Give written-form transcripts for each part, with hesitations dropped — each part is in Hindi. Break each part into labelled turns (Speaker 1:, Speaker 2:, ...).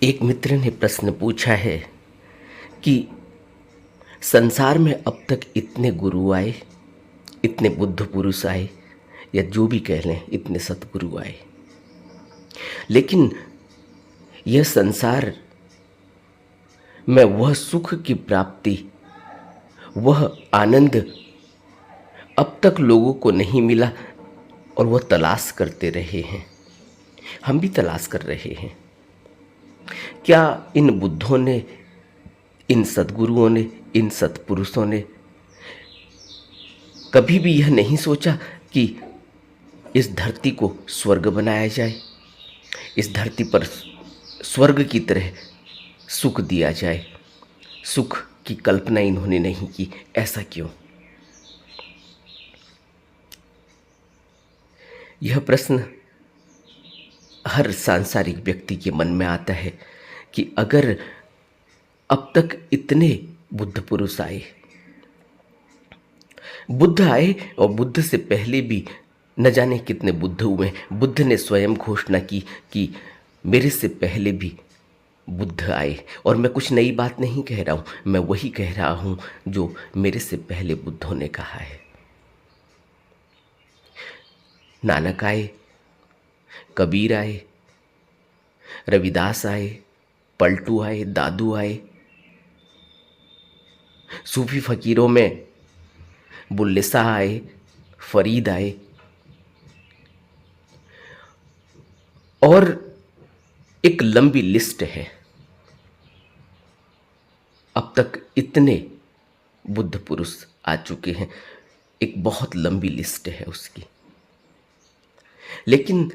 Speaker 1: एक मित्र ने प्रश्न पूछा है कि संसार में अब तक इतने गुरु आए, इतने बुद्ध पुरुष आए, या जो भी कह लें, इतने सतगुरु आए, लेकिन यह संसार में वह सुख की प्राप्ति, वह आनंद अब तक लोगों को नहीं मिला और वह तलाश करते रहे हैं। हम भी तलाश कर रहे हैं। क्या इन बुद्धों ने, इन सद्गुरुओं ने, इन सत्पुरुषों ने कभी भी यह नहीं सोचा कि इस धरती को स्वर्ग बनाया जाए, इस धरती पर स्वर्ग की तरह सुख दिया जाए? सुख की कल्पना इन्होंने नहीं की। ऐसा क्यों? यह प्रश्न हर सांसारिक व्यक्ति के मन में आता है कि अगर अब तक इतने बुद्ध पुरुष आए, बुद्ध आए और बुद्ध से पहले भी न जाने कितने बुद्ध हुए। बुद्ध ने स्वयं घोषणा की कि मेरे से पहले भी बुद्ध आए, और मैं कुछ नई बात नहीं कह रहा हूँ, मैं वही कह रहा हूँ जो मेरे से पहले बुद्धों ने कहा है। नानक आए, कबीर आए, रविदास आए, पलटू आए, दादू आए, सूफी फकीरों में बुल्ले शाह आए, फरीद आए, और एक लंबी लिस्ट है। अब तक इतने बुद्ध पुरुष आ चुके हैं, एक बहुत लंबी लिस्ट है उसकी। लेकिन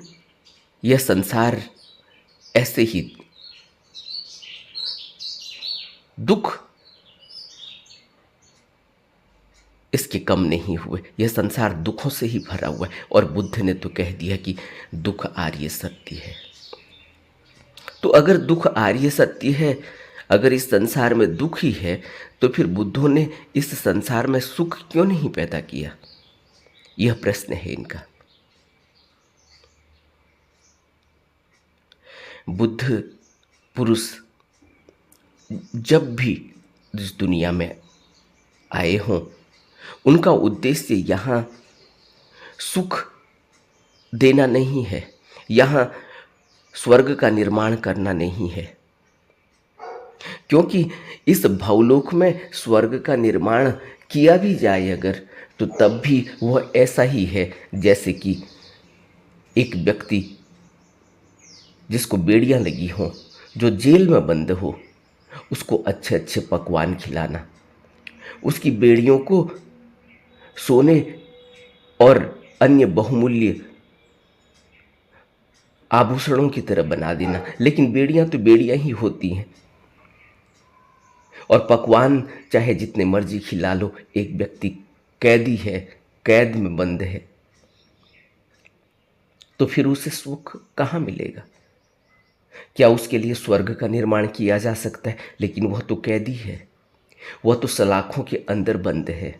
Speaker 1: यह संसार ऐसे ही दुख इसके कम नहीं हुए। यह संसार दुखों से ही भरा हुआ है, और बुद्ध ने तो कह दिया कि दुख आर्य सत्य है। तो अगर दुख आर्य सत्य है, अगर इस संसार में दुख ही है, तो फिर बुद्धों ने इस संसार में सुख क्यों नहीं पैदा किया? यह प्रश्न है इनका। बुद्ध पुरुष जब भी इस दुनिया में आए हों, उनका उद्देश्य यहाँ सुख देना नहीं है, यहाँ स्वर्ग का निर्माण करना नहीं है। क्योंकि इस भवलोक में स्वर्ग का निर्माण किया भी जाए अगर, तो तब भी वह ऐसा ही है जैसे कि एक व्यक्ति जिसको बेड़ियां लगी हों, जो जेल में बंद हो, उसको अच्छे अच्छे पकवान खिलाना, उसकी बेड़ियों को सोने और अन्य बहुमूल्य आभूषणों की तरह बना देना। लेकिन बेड़ियां तो बेड़ियां ही होती हैं, और पकवान चाहे जितने मर्जी खिला लो। एक व्यक्ति कैदी है, कैद में बंद है, तो फिर उसे सुख कहाँ मिलेगा? क्या उसके लिए स्वर्ग का निर्माण किया जा सकता है? लेकिन वह तो कैदी है, वह तो सलाखों के अंदर बंद है।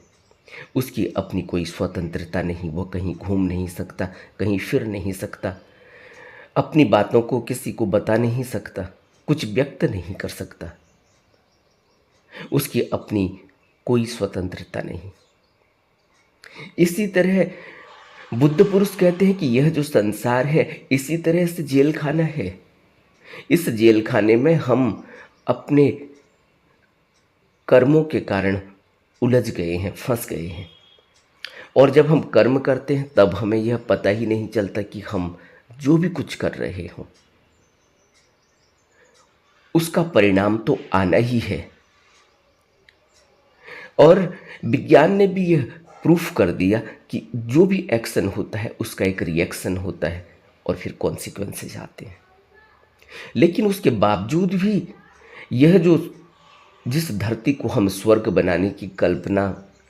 Speaker 1: उसकी अपनी कोई स्वतंत्रता नहीं, वह कहीं घूम नहीं सकता, कहीं फिर नहीं सकता, अपनी बातों को किसी को बता नहीं सकता, कुछ व्यक्त नहीं कर सकता। उसकी अपनी कोई स्वतंत्रता नहीं। इसी तरह बुद्ध पुरुष कहते हैं कि यह जो संसार है इसी तरह से जेल खाना है। इस जेल खाने में हम अपने कर्मों के कारण उलझ गए हैं, फंस गए हैं, और जब हम कर्म करते हैं तब हमें यह पता ही नहीं चलता कि हम जो भी कुछ कर रहे हों उसका परिणाम तो आना ही है। और विज्ञान ने भी यह प्रूफ कर दिया कि जो भी एक्शन होता है उसका एक रिएक्शन होता है, और फिर कॉन्सिक्वेंसेस आते हैं। लेकिन उसके बावजूद भी यह जो जिस धरती को हम स्वर्ग बनाने की कल्पना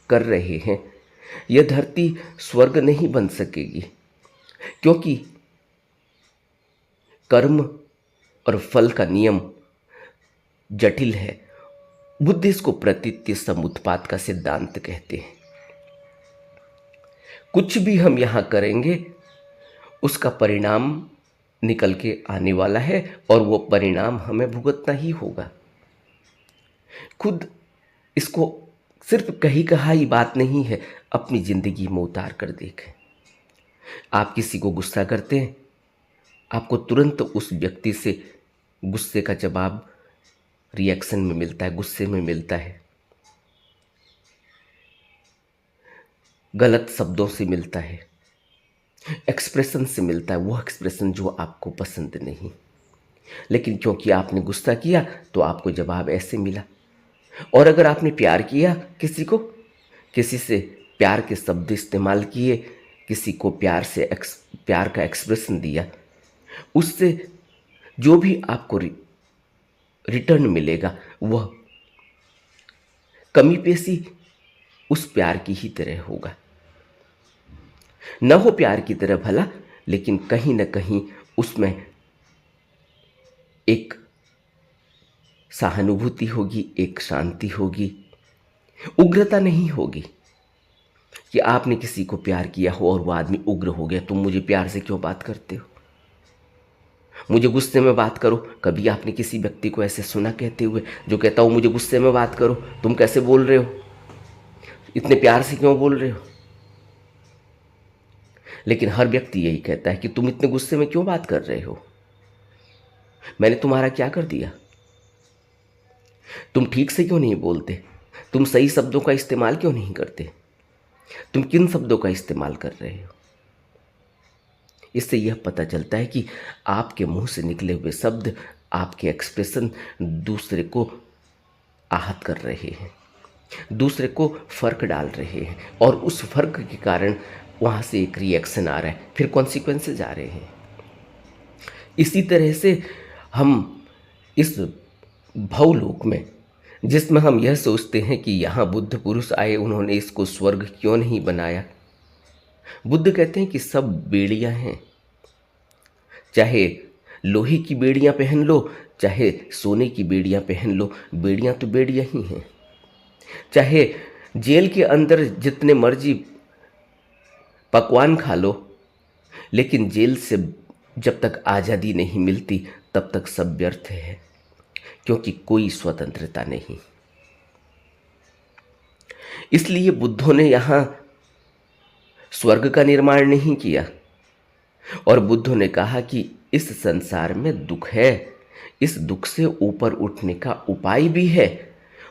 Speaker 1: कर रहे हैं, यह धरती स्वर्ग नहीं बन सकेगी, क्योंकि कर्म और फल का नियम जटिल है। बुद्ध इसको प्रतीत्य समुत्पाद का सिद्धांत कहते हैं। कुछ भी हम यहाँ करेंगे उसका परिणाम निकल के आने वाला है और वो परिणाम हमें भुगतना ही होगा। खुद इसको सिर्फ कही कहाई बात नहीं है, अपनी ज़िंदगी में उतार कर देखें। आप किसी को गुस्सा करते हैं, आपको तुरंत उस व्यक्ति से गुस्से का जवाब रिएक्शन में मिलता है, गुस्से में मिलता है, गलत शब्दों से मिलता है, एक्सप्रेशन से मिलता है, वो एक्सप्रेशन जो आपको पसंद नहीं। लेकिन क्योंकि आपने गुस्सा किया तो आपको जवाब ऐसे मिला। और अगर आपने प्यार किया किसी को, किसी से प्यार के शब्द इस्तेमाल किए, किसी को प्यार का एक्सप्रेशन दिया, उससे जो भी आपको रिटर्न मिलेगा वह कमी पेशी उस प्यार की ही तरह होगा। न हो प्यार की तरह भला, लेकिन कहीं ना कहीं उसमें एक सहानुभूति होगी, एक शांति होगी, उग्रता नहीं होगी। कि आपने किसी को प्यार किया हो और वो आदमी उग्र हो गया, तुम मुझे प्यार से क्यों बात करते हो, मुझे गुस्से में बात करो। कभी आपने किसी व्यक्ति को ऐसे सुना कहते हुए जो कहता हो मुझे गुस्से में बात करो, तुम कैसे बोल रहे हो, इतने प्यार से क्यों बोल रहे हो? लेकिन हर व्यक्ति यही कहता है कि तुम इतने गुस्से में क्यों बात कर रहे हो, मैंने तुम्हारा क्या कर दिया, तुम ठीक से क्यों नहीं बोलते, तुम सही शब्दों का इस्तेमाल क्यों नहीं करते, तुम किन शब्दों का इस्तेमाल कर रहे हो। इससे यह पता चलता है कि आपके मुंह से निकले हुए शब्द, आपके एक्सप्रेशन दूसरे को आहत कर रहे हैं, दूसरे को फर्क डाल रहे हैं, और उस फर्क के कारण वहाँ से एक रिएक्शन आ रहा है, फिर कॉन्सिक्वेंसेज आ रहे हैं। इसी तरह से हम इस भवलोक में, जिसमें हम यह सोचते हैं कि यहाँ बुद्ध पुरुष आए, उन्होंने इसको स्वर्ग क्यों नहीं बनाया। बुद्ध कहते हैं कि सब बेड़ियाँ हैं, चाहे लोहे की बेड़ियाँ पहन लो, चाहे सोने की बेड़ियाँ पहन लो, बेड़ियाँ तो बेड़ियाँ ही हैं। चाहे जेल के अंदर जितने मर्जी पकवान खा लो, लेकिन जेल से जब तक आज़ादी नहीं मिलती तब तक सब व्यर्थ है, क्योंकि कोई स्वतंत्रता नहीं। इसलिए बुद्धों ने यहाँ स्वर्ग का निर्माण नहीं किया, और बुद्धों ने कहा कि इस संसार में दुख है, इस दुख से ऊपर उठने का उपाय भी है,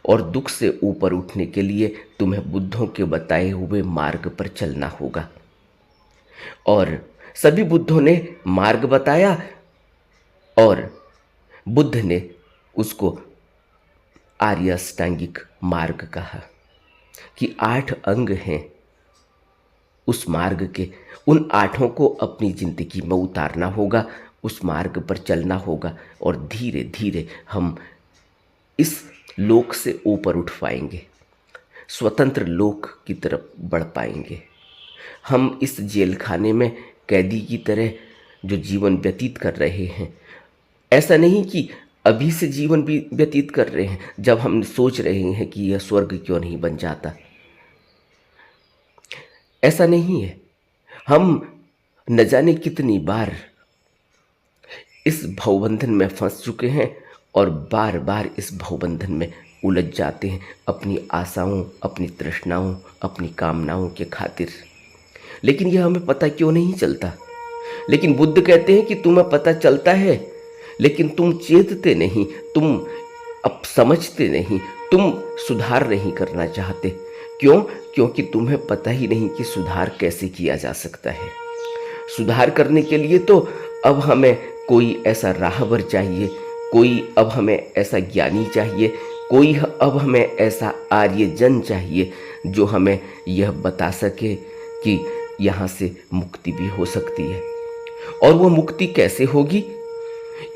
Speaker 1: और दुख से ऊपर उठने के लिए तुम्हें बुद्धों के बताए हुए मार्ग पर चलना होगा। और सभी बुद्धों ने मार्ग बताया, और बुद्ध ने उसको आर्य अष्टांगिक मार्ग कहा कि 8 अंग हैं उस मार्ग के, उन 8 को अपनी जिंदगी में उतारना होगा, उस मार्ग पर चलना होगा, और धीरे धीरे हम इस लोक से ऊपर उठ पाएंगे, स्वतंत्र लोक की तरफ बढ़ पाएंगे। हम इस जेल खाने में कैदी की तरह जो जीवन व्यतीत कर रहे हैं, ऐसा नहीं कि अभी से जीवन भी व्यतीत कर रहे हैं जब हम सोच रहे हैं कि यह स्वर्ग क्यों नहीं बन जाता, ऐसा नहीं है। हम न जाने कितनी बार इस भवबंधन में फंस चुके हैं, और बार बार इस भवबंधन में उलझ जाते हैं अपनी आशाओं, अपनी तृष्णाओं, अपनी कामनाओं के खातिर। लेकिन यह हमें पता क्यों नहीं चलता। लेकिन बुद्ध कहते हैं कि तुम्हें पता चलता है, लेकिन तुम चेतते नहीं, तुम अब समझते नहीं, तुम सुधार नहीं करना चाहते। क्यों? क्योंकि तुम्हें पता ही नहीं कि सुधार कैसे किया जा सकता है। सुधार करने के लिए तो अब हमें कोई ऐसा राहबर चाहिए, कोई अब हमें ऐसा ज्ञानी चाहिए, कोई अब हमें ऐसा आर्यजन चाहिए जो हमें यह बता सके कि यहाँ से मुक्ति भी हो सकती है। और वो मुक्ति कैसे होगी,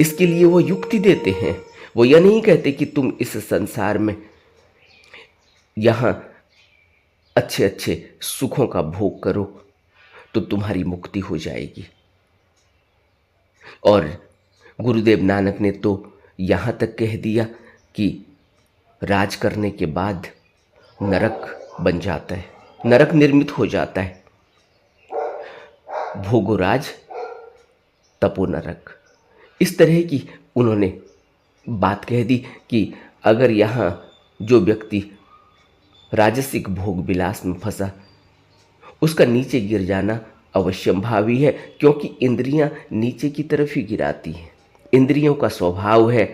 Speaker 1: इसके लिए वो युक्ति देते हैं। वो यह नहीं कहते कि तुम इस संसार में यहाँ अच्छे अच्छे सुखों का भोग करो तो तुम्हारी मुक्ति हो जाएगी। और गुरुदेव नानक ने तो यहाँ तक कह दिया कि राज करने के बाद नरक बन जाता है, नरक निर्मित हो जाता है। भोगो राज, तपो नरक। इस तरह की उन्होंने बात कह दी कि अगर यहाँ जो व्यक्ति राजसिक भोग विलास में फंसा, उसका नीचे गिर जाना अवश्यंभावी है, क्योंकि इंद्रियां नीचे की तरफ ही गिराती हैं। इंद्रियों का स्वभाव है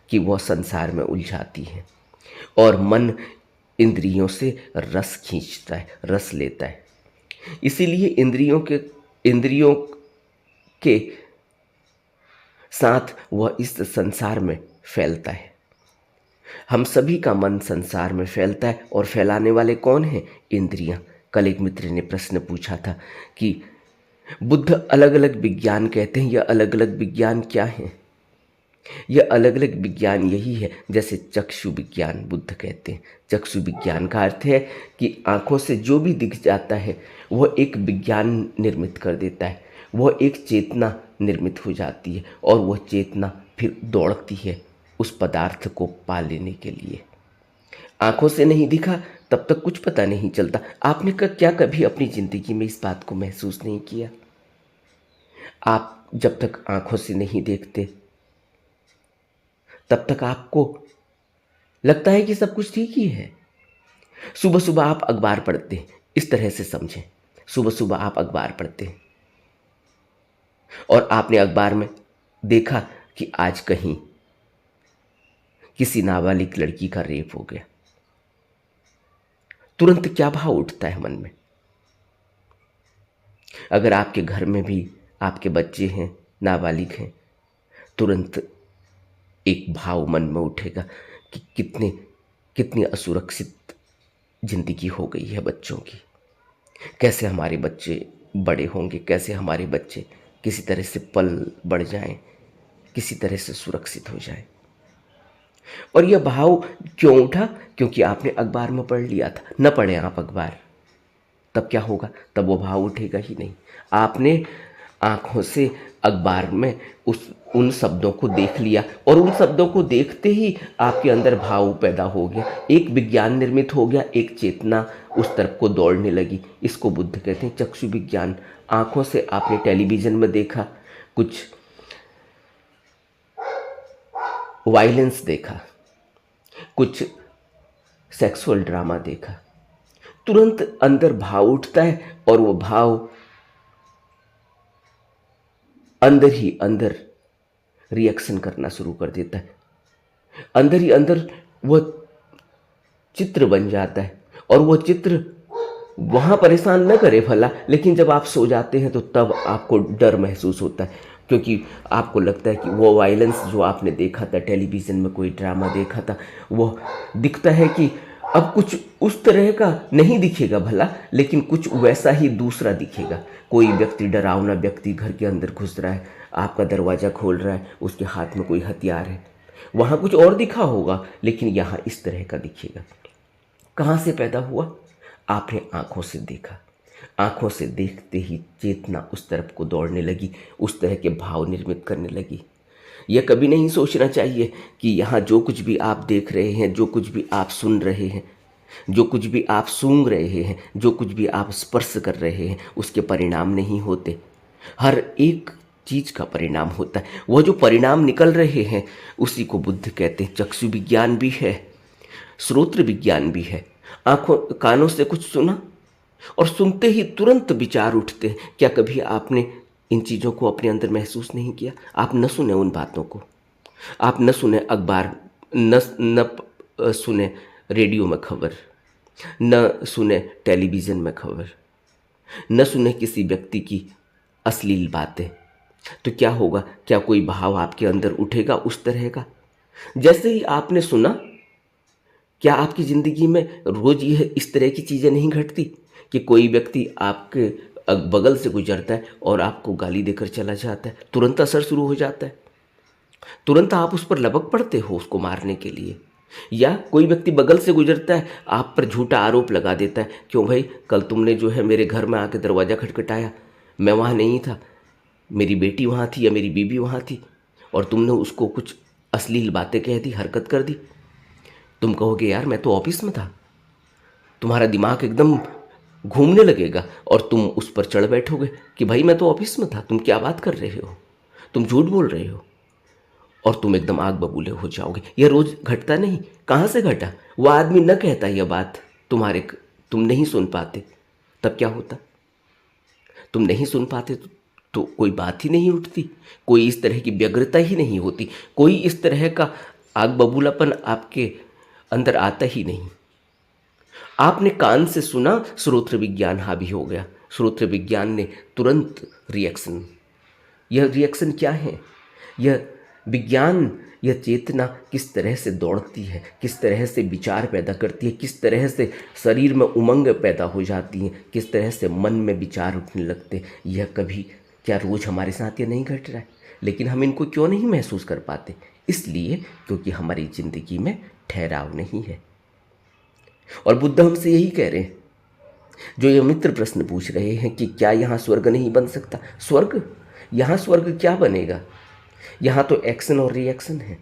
Speaker 1: कि वह संसार में उलझाती हैं, और मन इंद्रियों से रस खींचता है, रस लेता है। इसीलिए इंद्रियों के साथ वह इस संसार में फैलता है। हम सभी का मन संसार में फैलता है, और फैलाने वाले कौन हैं? इंद्रियां। कल एक मित्र ने प्रश्न पूछा था कि बुद्ध अलग अलग विज्ञान कहते हैं, यह अलग अलग विज्ञान क्या हैं? यह अलग अलग विज्ञान यही है जैसे चक्षु विज्ञान बुद्ध कहते हैं। चक्षु विज्ञान का अर्थ है कि आंखों से जो भी दिख जाता है वह एक विज्ञान निर्मित कर देता है, वह एक चेतना निर्मित हो जाती है, और वह चेतना फिर दौड़ती है उस पदार्थ को पा लेने के लिए। आंखों से नहीं दिखा तब तक कुछ पता नहीं चलता। आपने क्या कभी अपनी जिंदगी में इस बात को महसूस नहीं किया? आप जब तक आंखों से नहीं देखते तब तक आपको लगता है कि सब कुछ ठीक ही है। सुबह सुबह आप अखबार पढ़ते हैं, इस तरह से समझें। सुबह सुबह आप अखबार पढ़ते हैं और आपने अखबार में देखा कि आज कहीं किसी नाबालिग लड़की का रेप हो गया। तुरंत क्या भाव उठता है मन में? अगर आपके घर में भी आपके बच्चे हैं, नाबालिग हैं, तुरंत एक भाव मन में उठेगा कि कितनी असुरक्षित जिंदगी हो गई है बच्चों की। कैसे हमारे बच्चे बड़े होंगे, कैसे हमारे बच्चे किसी तरह से पल बढ़ जाएं, किसी तरह से सुरक्षित हो जाएं। और यह भाव क्यों उठा? क्योंकि आपने अखबार में पढ़ लिया था। न पढ़े आप अखबार, तब क्या होगा? तब वो भाव उठेगा ही नहीं। आपने आंखों से अखबार में उन शब्दों को देख लिया, और उन शब्दों को देखते ही आपके अंदर भाव पैदा हो गया, एक विज्ञान निर्मित हो गया, एक चेतना उस तरफ को दौड़ने लगी। इसको बुद्ध कहते हैं चक्षु विज्ञान। आंखों से आपने टेलीविज़न में देखा, कुछ वायलेंस देखा, कुछ सेक्सुअल ड्रामा देखा, तुरंत अंदर भाव उठता है, और वो भाव अंदर ही अंदर रिएक्शन करना शुरू कर देता है। अंदर ही अंदर वो चित्र बन जाता है, और वो चित्र वहाँ परेशान न करे भला, लेकिन जब आप सो जाते हैं तो तब आपको डर महसूस होता है, क्योंकि आपको लगता है कि वो वायलेंस जो आपने देखा था, टेलीविज़न में कोई ड्रामा देखा था, वो दिखता है कि अब कुछ उस तरह का नहीं दिखेगा भला, लेकिन कुछ वैसा ही दूसरा दिखेगा। कोई व्यक्ति, डरावना व्यक्ति घर के अंदर घुस रहा है, आपका दरवाज़ा खोल रहा है, उसके हाथ में कोई हथियार है। वहाँ कुछ और दिखा होगा, लेकिन यहाँ इस तरह का दिखेगा। कहाँ से पैदा हुआ? आपने आंखों से देखा। आंखों से देखते ही चेतना उस तरफ को दौड़ने लगी, उस तरह के भाव निर्मित करने लगी। यह कभी नहीं सोचना चाहिए कि यहाँ जो कुछ भी आप देख रहे हैं, जो कुछ भी आप सुन रहे हैं, जो कुछ भी आप सूंघ रहे हैं, जो कुछ भी आप स्पर्श कर रहे हैं, उसके परिणाम नहीं होते। हर एक चीज़ का परिणाम होता है। वह जो परिणाम निकल रहे हैं उसी को बुद्ध कहते हैं चक्षु विज्ञान भी है, श्रोत्र विज्ञान भी है। आंखों कानों से कुछ सुना और सुनते ही तुरंत विचार उठते हैं। क्या कभी आपने इन चीज़ों को अपने अंदर महसूस नहीं किया? आप न सुने उन बातों को, आप न सुने अखबार, न सुने रेडियो में खबर, न सुने टेलीविज़न में खबर, न सुने किसी व्यक्ति की अश्लील बातें, तो क्या होगा? क्या कोई भाव आपके अंदर उठेगा उस तरह का? जैसे ही आपने सुना, क्या आपकी ज़िंदगी में रोज़ यह इस तरह की चीज़ें नहीं घटती कि कोई व्यक्ति आपके बगल से गुजरता है और आपको गाली देकर चला जाता है, तुरंत असर शुरू हो जाता है, तुरंत आप उस पर लपक पड़ते हो उसको मारने के लिए। या कोई व्यक्ति बगल से गुजरता है, आप पर झूठा आरोप लगा देता है, क्यों भाई, कल तुमने जो है मेरे घर में आके दरवाज़ा खटखटाया, मैं वहाँ नहीं था, मेरी बेटी वहाँ थी या मेरी बीबी वहाँ थी, और तुमने उसको कुछ अश्लील बातें कह दी, हरकत कर दी। तुम कहोगे यार मैं तो ऑफिस में था, तुम्हारा दिमाग एकदम घूमने लगेगा और तुम उस पर चढ़ बैठोगे कि भाई मैं तो ऑफिस में था, तुम क्या बात कर रहे हो। तुम झूठ बोल रहे हो और तुम एकदम आग बबूले हो जाओगे। यह रोज घटता नहीं, कहाँ से घटा? वह आदमी न कहता यह बात, तुम नहीं सुन पाते, तब क्या होता? तुम नहीं सुन पाते तो कोई बात ही नहीं उठती, कोई इस तरह की व्यग्रता ही नहीं होती, कोई इस तरह का आग बबूलापन आपके अंदर आता ही नहीं। आपने कान से सुना, श्रोत्र विज्ञान हावी हो गया, श्रोत्र विज्ञान ने तुरंत रिएक्शन। यह रिएक्शन क्या है? यह विज्ञान, यह चेतना किस तरह से दौड़ती है, किस तरह से विचार पैदा करती है, किस तरह से शरीर में उमंग पैदा हो जाती है, किस तरह से मन में विचार उठने लगते हैं, यह कभी क्या रोज हमारे साथ यह नहीं घट रहा है? लेकिन हम इनको क्यों नहीं महसूस कर पाते? इसलिए क्योंकि हमारी जिंदगी में ठहराव नहीं है। और बुद्ध हमसे यही कह रहे हैं, जो ये मित्र प्रश्न पूछ रहे हैं कि क्या यहाँ स्वर्ग नहीं बन सकता? स्वर्ग, यहाँ स्वर्ग क्या बनेगा? यहाँ तो एक्शन और रिएक्शन है।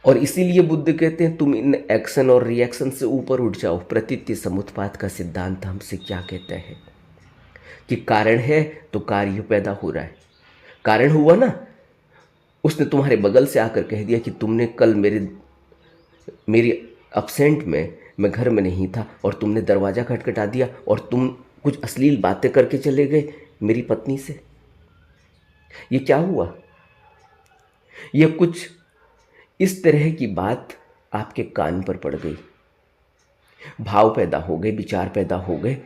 Speaker 1: और इसीलिए बुद्ध कहते हैं तुम इन एक्शन और रिएक्शन से ऊपर उठ जाओ। प्रतीति समुत्पाद का सिद्धांत हमसे क्या कहता है कि कारण है तो कार्य पैदा हो रहा है। कारण हुआ ना, उसने तुम्हारे बगल से आकर कह दिया कि तुमने कल मेरी अब्सेंट में मैं घर में नहीं था और तुमने दरवाज़ा खटखटा दिया और तुम कुछ अश्लील बातें करके चले गए मेरी पत्नी से। ये क्या हुआ? ये कुछ इस तरह की बात आपके कान पर पड़ गई, भाव पैदा हो गए, विचार पैदा हो गए,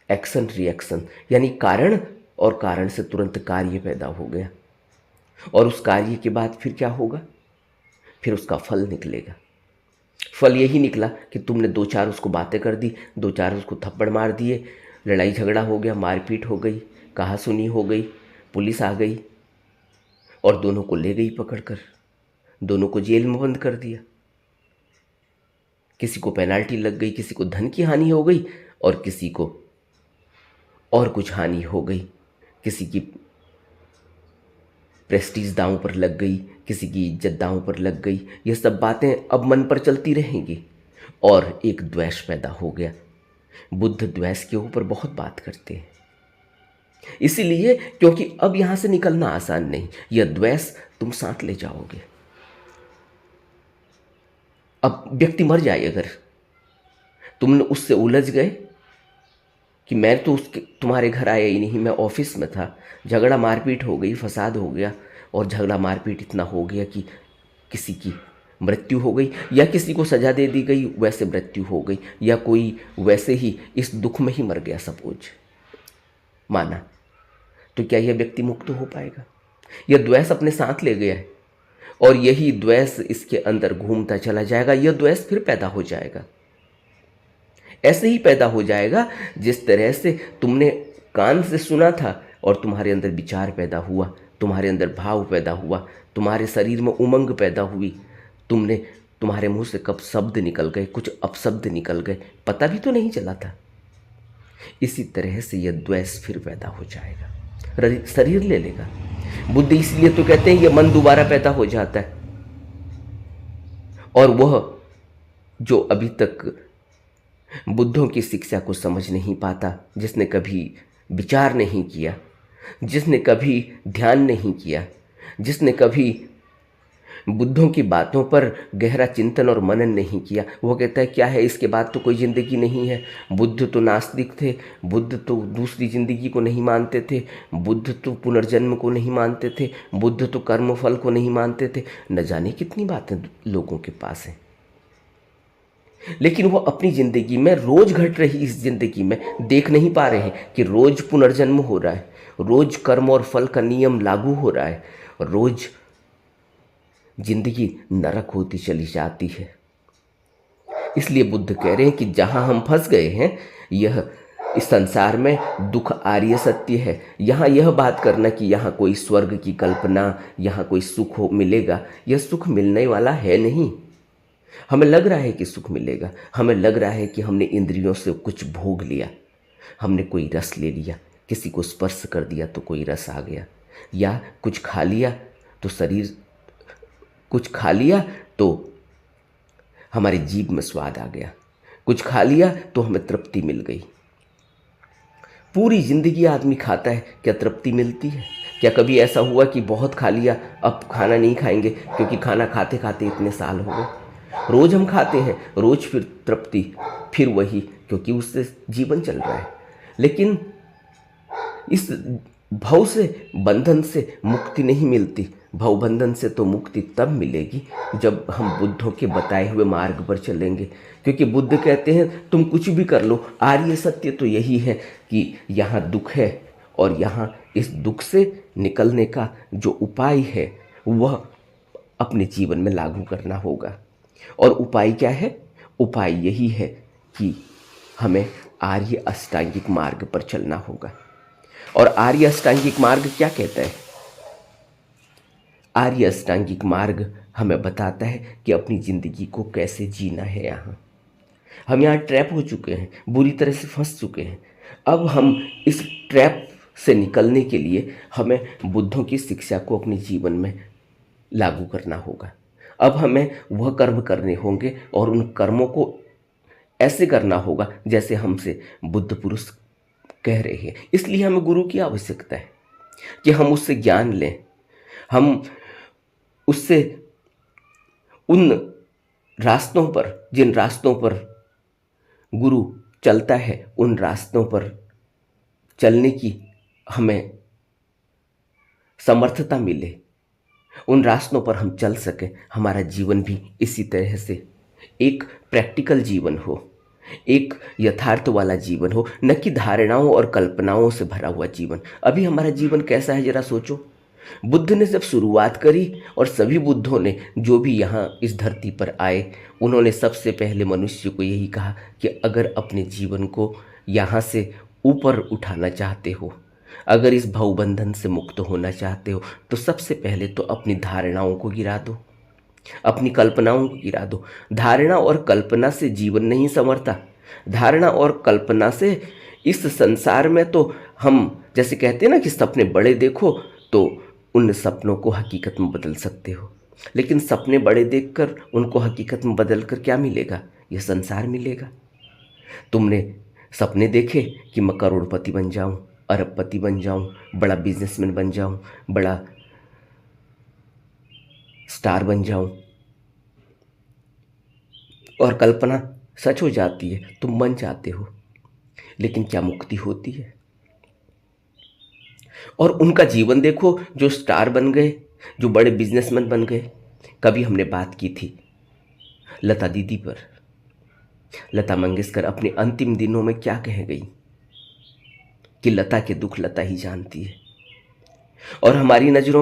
Speaker 1: एक्शन रिएक्शन, यानी कारण और कारण से तुरंत कार्य पैदा हो गया। और उस कार्य के बाद फिर क्या होगा? फिर उसका फल निकलेगा। फल यही निकला कि तुमने दो चार उसको बातें कर दी, दो चार उसको थप्पड़ मार दिए, लड़ाई झगड़ा हो गया, मारपीट हो गई, कहा सुनी हो गई, पुलिस आ गई और दोनों को ले गई पकड़कर, दोनों को जेल में बंद कर दिया। किसी को पेनाल्टी लग गई, किसी को धन की हानि हो गई और किसी को और कुछ हानि हो गई, किसी की प्रेस्टीज दांव पर लग गई, किसी की इज्जत दांव पर लग गई। ये सब बातें अब मन पर चलती रहेंगी और एक द्वेष पैदा हो गया। बुद्ध द्वेष के ऊपर बहुत बात करते हैं, इसीलिए क्योंकि अब यहां से निकलना आसान नहीं। यह द्वेष तुम साथ ले जाओगे। अब व्यक्ति मर जाए, अगर तुमने उससे उलझ गए कि मैं तो तुम्हारे घर आया ही नहीं, मैं ऑफिस में था, झगड़ा मारपीट हो गई, फसाद हो गया और झगड़ा मारपीट इतना हो गया कि किसी की मृत्यु हो गई या किसी को सजा दे दी गई, वैसे मृत्यु हो गई, या कोई वैसे ही इस दुख में ही मर गया, सपोज माना, तो क्या यह व्यक्ति मुक्त हो पाएगा? यह द्वेष अपने साथ ले गया है और यही द्वेष इसके अंदर घूमता चला जाएगा। यह द्वेष फिर पैदा हो जाएगा, ऐसे ही पैदा हो जाएगा जिस तरह से तुमने कान से सुना था और तुम्हारे अंदर विचार पैदा हुआ, तुम्हारे अंदर भाव पैदा हुआ, तुम्हारे शरीर में उमंग पैदा हुई, तुम्हारे मुंह से कब शब्द निकल गए, कुछ अपशब्द निकल गए, पता भी तो नहीं चला था। इसी तरह से यह द्वेष फिर पैदा हो जाएगा, शरीर ले लेगा। बुद्ध इसलिए तो कहते हैं यह मन दोबारा पैदा हो जाता है। और वह जो अभी तक बुद्धों की शिक्षा को समझ नहीं पाता, जिसने कभी विचार नहीं किया, जिसने कभी ध्यान नहीं किया, जिसने कभी बुद्धों की बातों पर गहरा चिंतन और मनन नहीं किया, वो कहता है क्या है, इसके बाद तो कोई ज़िंदगी नहीं है। बुद्ध तो नास्तिक थे, बुद्ध तो दूसरी ज़िंदगी को नहीं मानते थे, बुद्ध तो पुनर्जन्म को नहीं मानते थे, बुद्ध तो कर्मफल को नहीं मानते थे। न जाने कितनी बातें लोगों के पास हैं, लेकिन वो अपनी ज़िंदगी में, रोज़ घट रही इस ज़िंदगी में देख नहीं पा रहे हैं कि रोज़ पुनर्जन्म हो रहा है, रोज़ कर्म और फल का नियम लागू हो रहा है, रोज़ जिंदगी नरक होती चली जाती है। इसलिए बुद्ध कह रहे हैं कि जहां हम फंस गए हैं, यह इस संसार में दुख आर्य सत्य है। यहाँ यह बात करना कि यहाँ कोई स्वर्ग की कल्पना, यहाँ कोई सुख मिलेगा, यह सुख मिलने वाला है नहीं। हमें लग रहा है कि सुख मिलेगा, हमें लग रहा है कि हमने इंद्रियों से कुछ भोग लिया, हमने कोई रस ले लिया, किसी को स्पर्श कर दिया तो कोई रस आ गया, या कुछ खा लिया तो कुछ खा लिया तो हमारी जीभ में स्वाद आ गया, कुछ खा लिया तो हमें तृप्ति मिल गई। पूरी जिंदगी आदमी खाता है, क्या तृप्ति मिलती है? क्या कभी ऐसा हुआ कि बहुत खा लिया, अब खाना नहीं खाएंगे क्योंकि खाना खाते खाते इतने साल हो गए? रोज हम खाते हैं, रोज फिर तृप्ति, फिर वही, क्योंकि उससे जीवन चल रहा है। लेकिन इस भव से, बंधन से मुक्ति नहीं मिलती। भव बंधन से तो मुक्ति तब मिलेगी जब हम बुद्धों के बताए हुए मार्ग पर चलेंगे। क्योंकि बुद्ध कहते हैं तुम कुछ भी कर लो, आर्य सत्य तो यही है कि यहाँ दुख है और यहाँ इस दुख से निकलने का जो उपाय है वह अपने जीवन में लागू करना होगा। और उपाय क्या है? उपाय यही है कि हमें आर्य अष्टांगिक मार्ग पर चलना होगा। और आर्य अष्टांगिक मार्ग क्या कहता है? आर्य अष्टांगिक मार्ग हमें बताता है कि अपनी ज़िंदगी को कैसे जीना है। हम यहाँ ट्रैप हो चुके हैं, बुरी तरह से फंस चुके हैं। अब हम इस ट्रैप से निकलने के लिए हमें बुद्धों की शिक्षा को अपने जीवन में लागू करना होगा। अब हमें वह कर्म करने होंगे और उन कर्मों को ऐसे करना होगा जैसे हमसे बुद्ध पुरुष कह रहे हैं। इसलिए हमें गुरु की आवश्यकता है कि हम उससे ज्ञान लें, हम उससे उन रास्तों पर, जिन रास्तों पर गुरु चलता है, उन रास्तों पर चलने की हमें समर्थता मिले, उन रास्तों पर हम चल सकें। हमारा जीवन भी इसी तरह से एक प्रैक्टिकल जीवन हो, एक यथार्थ वाला जीवन हो, न कि धारणाओं और कल्पनाओं से भरा हुआ जीवन। अभी हमारा जीवन कैसा है जरा सोचो। बुद्ध ने जब शुरुआत करी और सभी बुद्धों ने जो भी यहाँ इस धरती पर आए, उन्होंने सबसे पहले मनुष्य को यही कहा कि अगर अपने जीवन को यहाँ से ऊपर उठाना चाहते हो, अगर इस भवबंधन से मुक्त होना चाहते हो, तो सबसे पहले तो अपनी धारणाओं को गिरा दो, अपनी कल्पनाओं को गिरा दो। धारणा और कल्पना से जीवन नहीं संवरता। धारणा और कल्पना से इस संसार में तो हम जैसे कहते हैं ना कि सपने बड़े देखो तो उन सपनों को हकीकत में बदल सकते हो। लेकिन सपने बड़े देखकर उनको हकीकत में बदल कर क्या मिलेगा? यह संसार मिलेगा। तुमने सपने देखे कि मैं करोड़पति बन जाऊं, अरबपति बन जाऊं, बड़ा बिजनेसमैन बन जाऊं, बड़ा स्टार बन जाऊं, और कल्पना सच हो जाती है, तुम बन जाते हो। लेकिन क्या मुक्ति होती है? और उनका जीवन देखो, जो स्टार बन गए, जो बड़े बिजनेसमैन बन गए। कभी हमने बात की थी लता दीदी पर। लता मंगेशकर अपने अंतिम दिनों में क्या कह गई कि लता के दुख लता ही जानती है। और हमारी नज़रों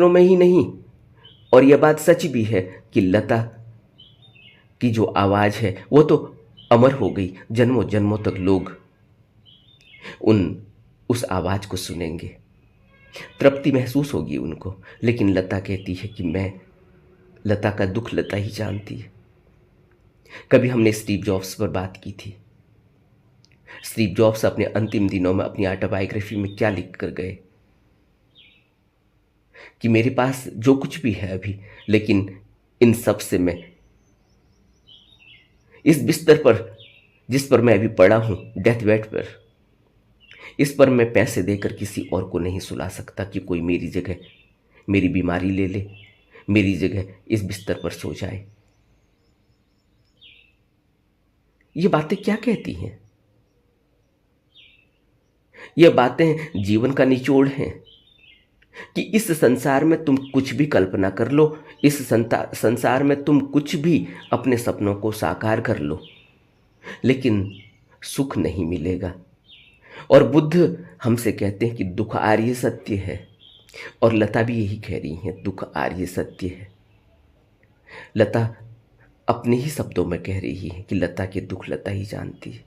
Speaker 1: में ही नहीं, और यह बात सच भी है कि लता की जो आवाज़ है वो तो अमर हो गई। जन्मों जन्मों तक लोग उस आवाज़ को सुनेंगे, तृप्ति महसूस होगी उनको। लेकिन लता कहती है कि लता का दुख लता ही जानती है। कभी हमने स्टीव जॉब्स पर बात की थी। स्टीव जॉब्स अपने अंतिम दिनों में अपनी ऑटोबायोग्राफी में क्या लिख कर गए कि मेरे पास जो कुछ भी है अभी, लेकिन इन सब से मैं इस बिस्तर पर जिस पर मैं अभी पड़ा हूं, डेथ बेड पर, इस पर मैं पैसे देकर किसी और को नहीं सुला सकता कि कोई मेरी जगह मेरी बीमारी ले ले, मेरी जगह इस बिस्तर पर सो जाए। ये बातें क्या कहती हैं? ये बातें जीवन का निचोड़ हैं कि इस संसार में तुम कुछ भी कल्पना कर लो, इस संसार में तुम कुछ भी अपने सपनों को साकार कर लो, लेकिन सुख नहीं मिलेगा। और बुद्ध हमसे कहते हैं कि दुख आर्य सत्य है, और लता भी यही कह रही हैं, दुख आर्य सत्य है। लता अपने ही शब्दों में कह रही है कि लता के दुख लता ही जानती है।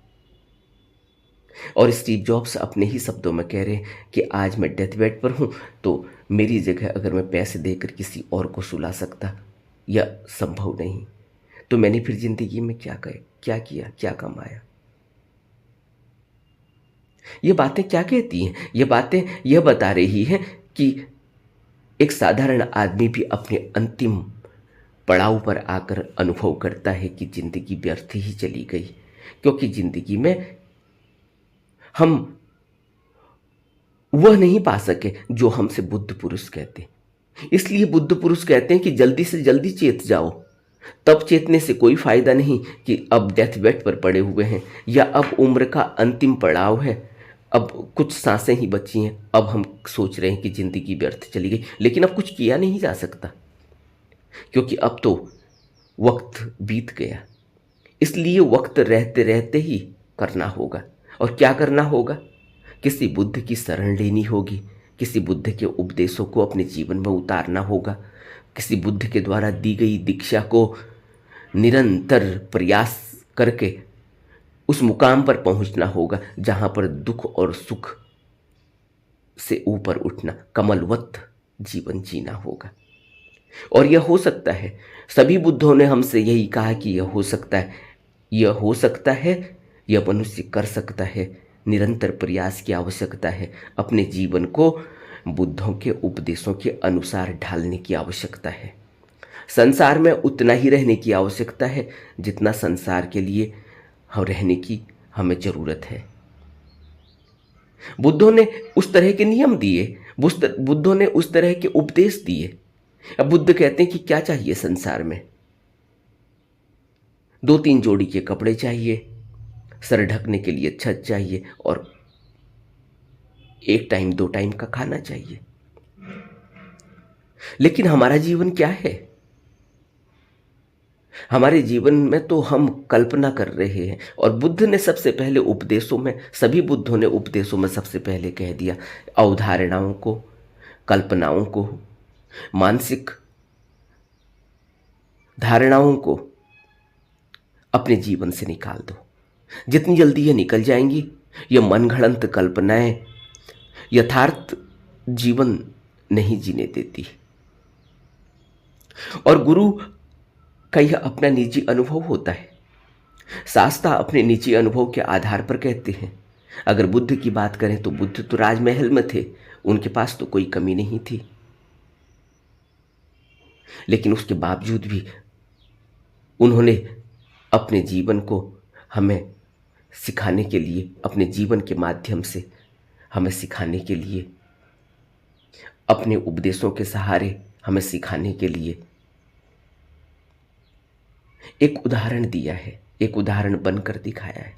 Speaker 1: और स्टीव जॉब्स अपने ही शब्दों में कह रहे हैं कि आज मैं डेथ बेड पर हूँ, तो मेरी जगह अगर मैं पैसे देकर किसी और को सुला सकता, यह संभव नहीं, तो मैंने फिर जिंदगी में क्या किया, क्या कमाया? ये बातें क्या कहती हैं? ये बातें यह बता रही हैं कि एक साधारण आदमी भी अपने अंतिम पड़ाव पर आकर अनुभव करता है कि जिंदगी व्यर्थ ही चली गई। क्योंकि जिंदगी में हम वह नहीं पा सके जो हमसे बुद्ध पुरुष कहते हैं। इसलिए बुद्ध पुरुष कहते हैं कि जल्दी से जल्दी चेत जाओ। तब चेतने से कोई फायदा नहीं कि अब डेथ बेड पर पड़े हुए हैं या अब उम्र का अंतिम पड़ाव है, अब कुछ सांसें ही बची हैं, अब हम सोच रहे हैं कि जिंदगी व्यर्थ चली गई। लेकिन अब कुछ किया नहीं जा सकता, क्योंकि अब तो वक्त बीत गया। इसलिए वक्त रहते रहते ही करना होगा। और क्या करना होगा? किसी बुद्ध की शरण लेनी होगी, किसी बुद्ध के उपदेशों को अपने जीवन में उतारना होगा, किसी बुद्ध के द्वारा दी गई दीक्षा को निरंतर प्रयास करके उस मुकाम पर पहुंचना होगा जहां पर दुख और सुख से ऊपर उठना, कमलवत जीवन जीना होगा। और यह हो सकता है, सभी बुद्धों ने हमसे यही कहा कि यह हो सकता है, यह हो सकता है, यह मनुष्य कर सकता है। निरंतर प्रयास की आवश्यकता है, अपने जीवन को बुद्धों के उपदेशों के अनुसार ढालने की आवश्यकता है। संसार में उतना ही रहने की आवश्यकता है जितना संसार के लिए हम रहने की हमें जरूरत है। बुद्धों ने उस तरह के नियम दिए, बुद्धों ने उस तरह के उपदेश दिए। अब बुद्ध कहते हैं कि क्या चाहिए संसार में? 2-3 जोड़ी के कपड़े चाहिए, सर ढकने के लिए छत चाहिए और 1 टाइम 2 टाइम का खाना चाहिए। लेकिन हमारा जीवन क्या है? हमारे जीवन में तो हम कल्पना कर रहे हैं। और बुद्ध ने सबसे पहले उपदेशों में, सभी बुद्धों ने उपदेशों में सबसे पहले कह दिया, अवधारणाओं को, कल्पनाओं को, मानसिक धारणाओं को अपने जीवन से निकाल दो। जितनी जल्दी ये निकल जाएंगी, ये मनगढ़ंत कल्पनाएं यथार्थ जीवन नहीं जीने देती। और गुरु का यह अपना निजी अनुभव होता है। शास्त्रा अपने निजी अनुभव के आधार पर कहते हैं। अगर बुद्ध की बात करें तो बुद्ध तो राजमहल में थे, उनके पास तो कोई कमी नहीं थी, लेकिन उसके बावजूद भी उन्होंने अपने जीवन को हमें सिखाने के लिए, अपने जीवन के माध्यम से हमें सिखाने के लिए, अपने उपदेशों के सहारे हमें सिखाने के लिए एक उदाहरण दिया है, एक उदाहरण बनकर दिखाया है।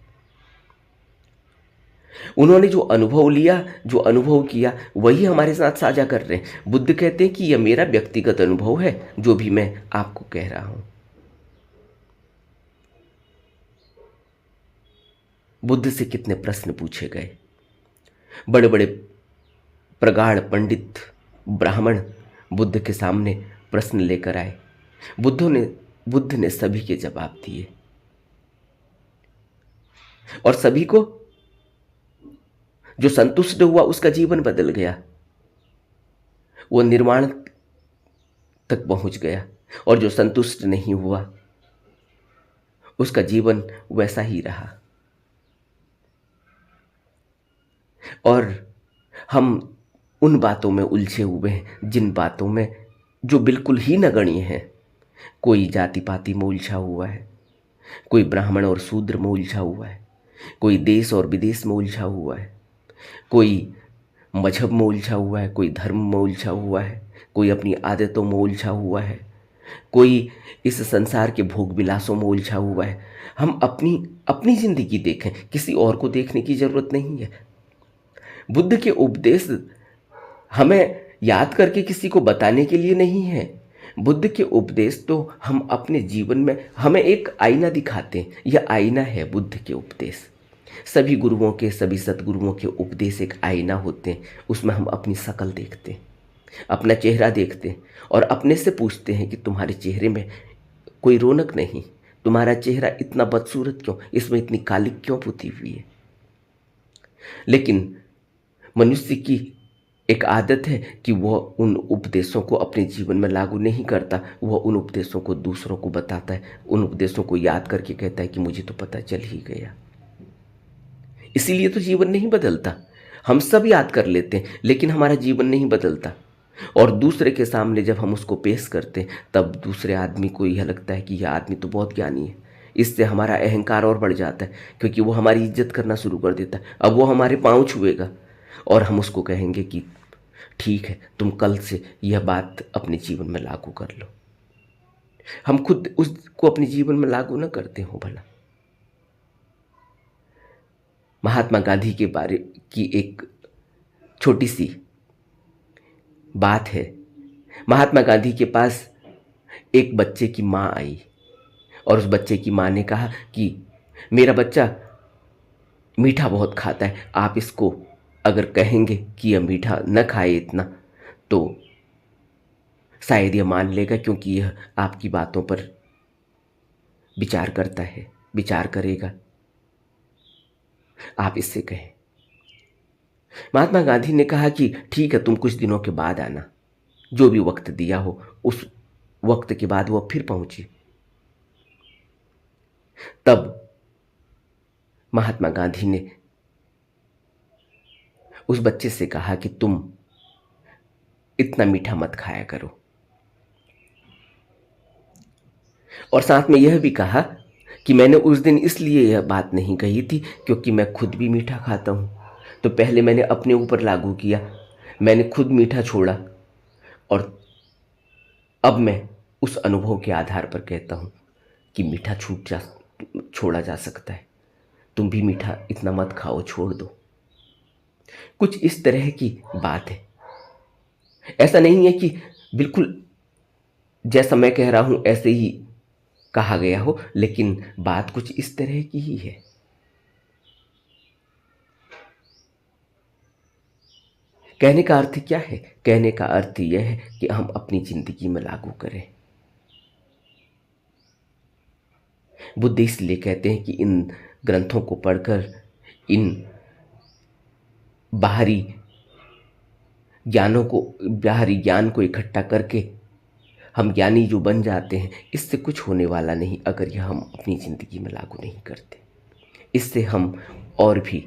Speaker 1: उन्होंने जो अनुभव लिया, जो अनुभव किया, वही हमारे साथ साझा कर रहे हैं। बुद्ध कहते हैं कि यह मेरा व्यक्तिगत अनुभव है जो भी मैं आपको कह रहा हूं। बुद्ध से कितने प्रश्न पूछे गए। बड़े बड़े प्रगाढ़ पंडित ब्राह्मण बुद्ध के सामने प्रश्न लेकर आए। बुद्ध ने सभी के जवाब दिए और सभी को जो संतुष्ट हुआ उसका जीवन बदल गया, वो निर्वाण तक पहुंच गया। और जो संतुष्ट नहीं हुआ उसका जीवन वैसा ही रहा। और हम उन बातों में उलझे हुए हैं जिन बातों में जो बिल्कुल ही नगण्य हैं। कोई जाति पाति में उलझा हुआ है, कोई ब्राह्मण और शूद्र में उलझा हुआ है, कोई देश और विदेश में उलझा हुआ है, कोई मजहब में उलझा हुआ है, कोई धर्म में उलझा हुआ है, कोई अपनी आदतों में उलझा हुआ है, कोई इस संसार के भोग विलासों में उलझा हुआ है। हम अपनी जिंदगी देखें, किसी और को देखने की जरूरत नहीं है। बुद्ध के उपदेश हमें याद करके किसी को बताने के लिए नहीं है। बुद्ध के उपदेश तो हम अपने जीवन में हमें एक आईना दिखाते हैं। यह आईना है बुद्ध के उपदेश। सभी गुरुओं के, सभी सतगुरुओं के उपदेश एक आईना होते हैं। उसमें हम अपनी शक्ल देखते हैं, अपना चेहरा देखते हैं और अपने से पूछते हैं कि तुम्हारे चेहरे में कोई रौनक नहीं, तुम्हारा चेहरा इतना बदसूरत क्यों, इसमें इतनी कालिक क्यों पुती हुई है। लेकिन मनुष्य की एक आदत है कि वह उन उपदेशों को अपने जीवन में लागू नहीं करता, वह उन उपदेशों को दूसरों को बताता है, उन उपदेशों को याद करके कहता है कि मुझे तो पता चल ही गया। इसीलिए तो जीवन नहीं बदलता। हम सब याद कर लेते हैं लेकिन हमारा जीवन नहीं बदलता। और दूसरे के सामने जब हम उसको पेश करते हैं तब दूसरे आदमी को यह लगता है कि यह आदमी तो बहुत ज्ञानी है। इससे हमारा अहंकार और बढ़ जाता है, क्योंकि वो हमारी इज्जत करना शुरू कर देता है। अब वो हमारे पाँव छुएगा और हम उसको कहेंगे कि ठीक है, तुम कल से यह बात अपने जीवन में लागू कर लो। हम खुद उसको अपने जीवन में लागू न करते हो भला। महात्मा गांधी के बारे की एक छोटी सी बात है। महात्मा गांधी के पास एक बच्चे की माँ आई और उस बच्चे की माँ ने कहा कि मेरा बच्चा मीठा बहुत खाता है, आप इसको अगर कहेंगे कि यह मीठा न खाए इतना तो शायद यह मान लेगा, क्योंकि यह आपकी बातों पर विचार करता है, विचार करेगा, आप इससे कहें। महात्मा गांधी ने कहा कि ठीक है, तुम कुछ दिनों के बाद आना, जो भी वक्त दिया हो उस वक्त के बाद वह फिर पहुंची। तब महात्मा गांधी ने उस बच्चे से कहा कि तुम इतना मीठा मत खाया करो, और साथ में यह भी कहा कि मैंने उस दिन इसलिए यह बात नहीं कही थी क्योंकि मैं खुद भी मीठा खाता हूँ, तो पहले मैंने अपने ऊपर लागू किया, मैंने खुद मीठा छोड़ा, और अब मैं उस अनुभव के आधार पर कहता हूँ कि मीठा छोड़ा जा सकता है, तुम भी मीठा इतना मत खाओ, छोड़ दो। कुछ इस तरह की बात है। ऐसा नहीं है कि बिल्कुल जैसा मैं कह रहा हूं ऐसे ही कहा गया हो, लेकिन बात कुछ इस तरह की ही है। कहने का अर्थ क्या है? कहने का अर्थ यह है कि हम अपनी जिंदगी में लागू करें। बुद्ध इसलिए कहते हैं कि इन ग्रंथों को पढ़कर, इन बाहरी ज्ञान को इकट्ठा करके हम ज्ञानी जो बन जाते हैं, इससे कुछ होने वाला नहीं अगर यह हम अपनी ज़िंदगी में लागू नहीं करते। इससे हम और भी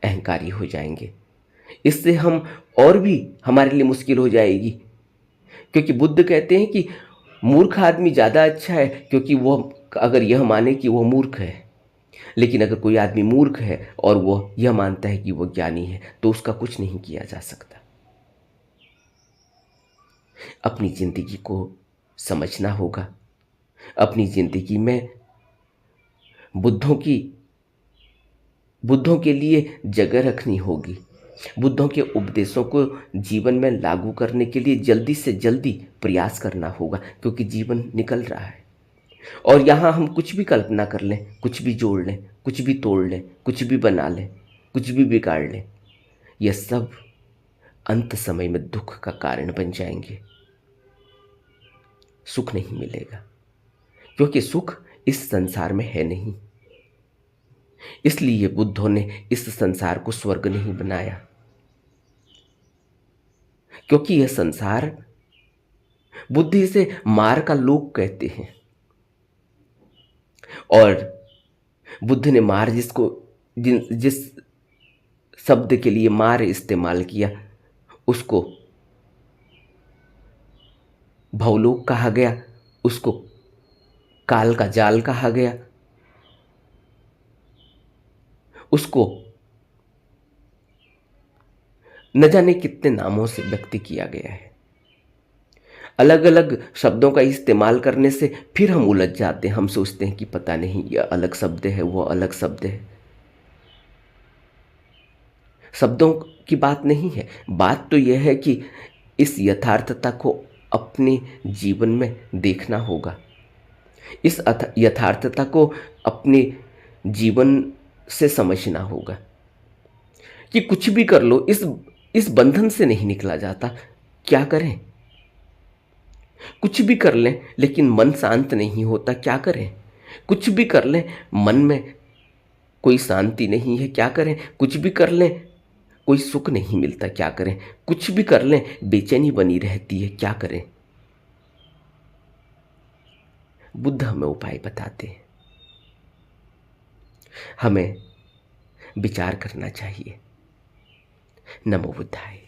Speaker 1: अहंकारी हो जाएंगे, इससे हम और भी हमारे लिए मुश्किल हो जाएगी। क्योंकि बुद्ध कहते हैं कि मूर्ख आदमी ज़्यादा अच्छा है, क्योंकि वह अगर यह माने कि वह मूर्ख है, लेकिन अगर कोई आदमी मूर्ख है और वह यह मानता है कि वह ज्ञानी है, तो उसका कुछ नहीं किया जा सकता। अपनी ज़िंदगी को समझना होगा, अपनी ज़िंदगी में बुद्धों के लिए जगह रखनी होगी। बुद्धों के उपदेशों को जीवन में लागू करने के लिए जल्दी से जल्दी प्रयास करना होगा, क्योंकि जीवन निकल रहा है और यहाँ हम कुछ भी कल्पना कर लें, कुछ भी जोड़ लें, कुछ भी तोड़ लें, कुछ भी बना लें, कुछ भी बिगाड़ लें, यह सब अंत समय में दुख का कारण बन जाएंगे। सुख नहीं मिलेगा, क्योंकि सुख इस संसार में है नहीं। इसलिए बुद्धों ने इस संसार को स्वर्ग नहीं बनाया, क्योंकि यह संसार, बुद्ध इसे मार का लोक कहते हैं, और बुद्ध ने मार जिस शब्द के लिए मार इस्तेमाल किया, उसको भवलोक कहा गया, उसको काल का जाल कहा गया, उसको न जाने कितने नामों से व्यक्त किया गया है। अलग अलग शब्दों का इस्तेमाल करने से फिर हम उलझ जाते हैं, हम सोचते हैं कि पता नहीं यह अलग शब्द है, वो अलग शब्द है। शब्दों की बात नहीं है, बात तो यह है कि इस यथार्थता को अपने जीवन में देखना होगा, इस यथार्थता को अपने जीवन से समझना होगा कि कुछ भी कर लो, इस बंधन से नहीं निकला जाता। क्या करें? कुछ भी कर लें लेकिन मन शांत नहीं होता, क्या करें? कुछ भी कर लें, मन में कोई शांति नहीं है, क्या करें? कुछ भी कर लें, कोई सुख नहीं मिलता, क्या करें? कुछ भी कर लें, बेचैनी बनी रहती है, क्या करें? बुद्ध हमें उपाय बताते हैं, हमें विचार करना चाहिए। नमो बुद्धाय।